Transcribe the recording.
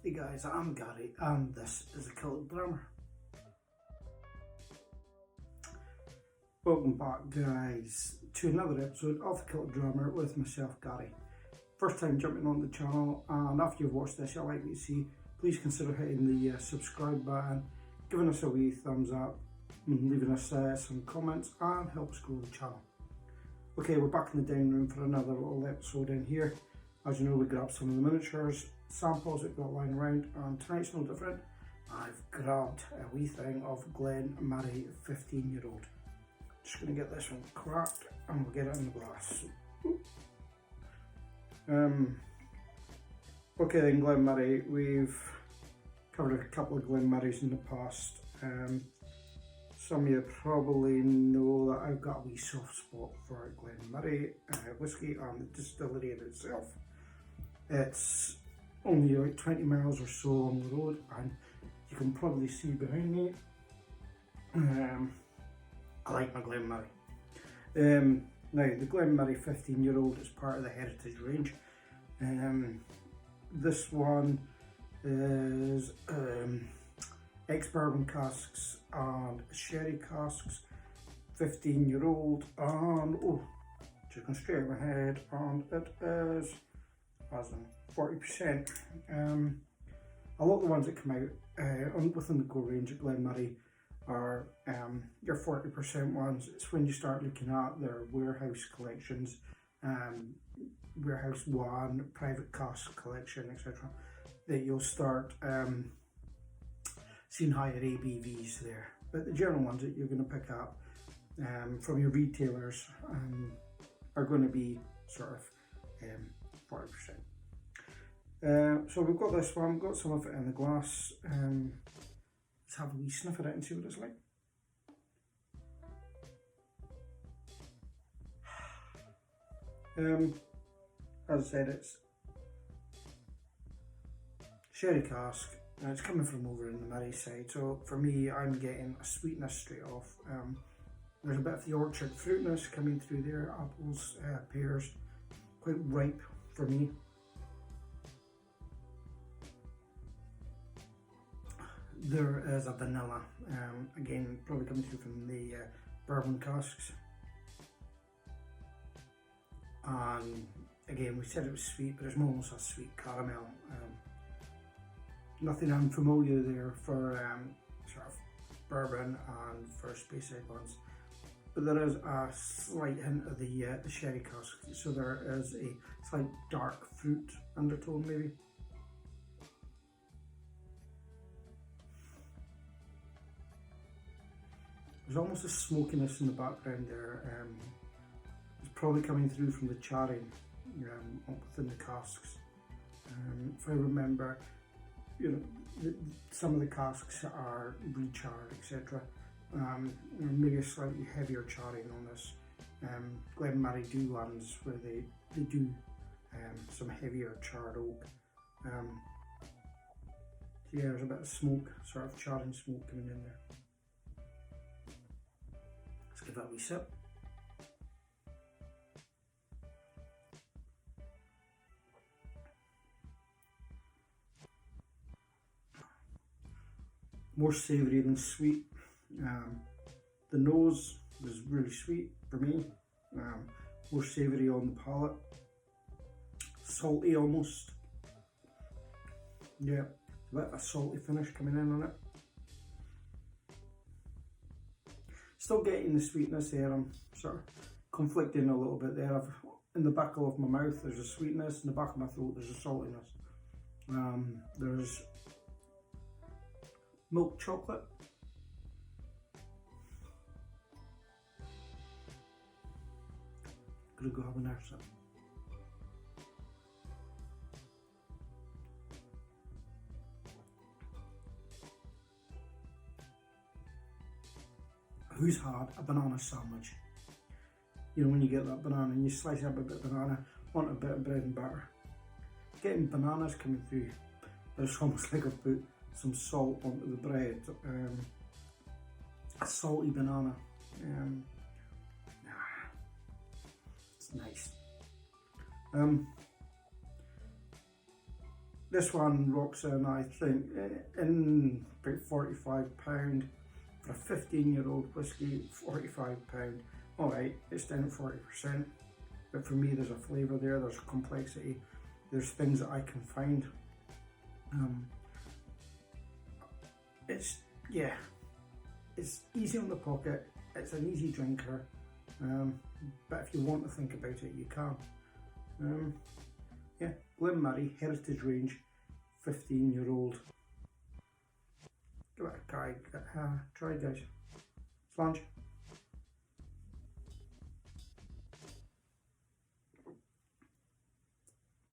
Hey guys, I'm Gary and this is a Kilted Drummer. Welcome back guys to another episode of Kilted Drummer with myself, Gary. First time jumping on the channel, and after you've watched this, you'll like what you see, please consider hitting the subscribe button, giving us a wee thumbs up, and leaving us some comments and help us grow the channel. Okay, we're back in the dining room for another little episode in here. As you know, we grabbed some of the miniatures, samples that got lying around, and tonight's no different. I've grabbed a wee thing of Glen Moray 15-year-old. Just going to get this one cracked and we'll get it in the glass. Okay then, Glen Moray, we've covered a couple of Glen Morays in the past. Some of you probably know that I've got a wee soft spot for Glen Moray Whisky and the distillery in itself. It's only like 20 miles or so along the road, and you can probably see behind me. I like my Glen Moray. Now, the Glen Moray 15-year-old is part of the heritage range. This one is ex-bourbon casks and sherry casks, 15-year-old, and just going straight in my head, and it is as in 40%. A lot of the ones that come out within the core range at Glen Moray are your 40% ones. It's when you start looking at their warehouse collections, warehouse one, private cask collection, etc., that you'll start seeing higher ABVs there. But the general ones that you're going to pick up from your retailers are going to be sort of 40%. So we've got this one, we've got some of it in the glass. Let's have a wee sniff at it and see what it's like. As I said, it's sherry cask, and it's coming from over in the Moray side, so for me, I'm getting a sweetness straight off. There's a bit of the orchard fruitness coming through there, apples, pears, quite ripe for me. There is a vanilla, again, probably coming through from the bourbon casks. And again, we said it was sweet, but there's almost a sweet caramel. Nothing unfamiliar there for sort of bourbon and first Speyside ones. But there is a slight hint of the sherry cask, so there is a slight dark fruit undertone maybe. There's almost a smokiness in the background there. It's probably coming through from the charring within the casks. If I remember, some of the casks are recharred, etc. Maybe a slightly heavier charring on this. Glen Moray do ones where they do some heavier charred oak. So yeah, there's a bit of smoke, sort of charring smoke coming in there. Let's give that a wee sip. More savoury than sweet. The nose was really sweet for me. More savoury on the palate. Salty almost. Yeah, a bit of a salty finish coming in on it. Still getting the sweetness there. I'm sort of conflicting a little bit there. In the back of my mouth there's a sweetness, in the back of my throat there's a saltiness. There's milk chocolate. Gonna go have another sip. Who's had a banana sandwich? You know, when you get that banana and you slice up a bit of banana, want a bit of bread and butter. Getting bananas coming through, but it's almost like I've put some salt onto the bread. A salty banana. It's nice. This one rocks in, I think, in about £45 for a 15-year-old whisky. £45. Alright, it's down at 40%, but for me there's a flavour there, there's complexity, there's things that I can find. It's easy on the pocket, it's an easy drinker, but if you want to think about it, you can. Yeah, Glen Moray Heritage Range, 15-year-old. Give it a try, guys. Slange.